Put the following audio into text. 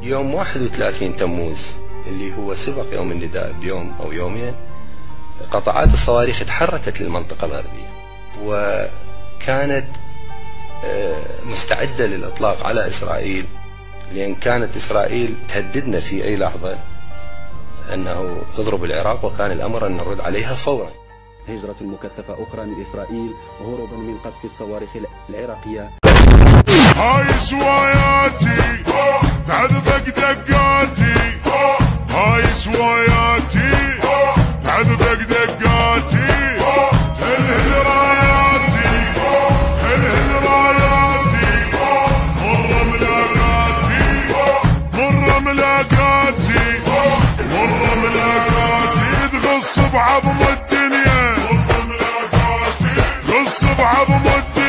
يوم 31 تموز اللي هو سبق يوم النداء بيوم أو يومين، قطعات الصواريخ تحركت للمنطقة الغربية، وكانت مستعدة للإطلاق على إسرائيل، لأن كانت إسرائيل تهددنا في أي لحظة أنه تضرب العراق، وكان الأمر أن نرد عليها فورا. هجرة مكثفة أخرى من إسرائيل هروبا من قصف الصواريخ العراقية. هاي سواياتي تعذبك دقاتي، هاي سواياتي تعذبك دقاتي، الهل راياتي الهل راياتي، مر ملاقاتي مر ملاقاتي مر ملاقاتي، تغص بعظم الدنيا غص بعظم الدنيا.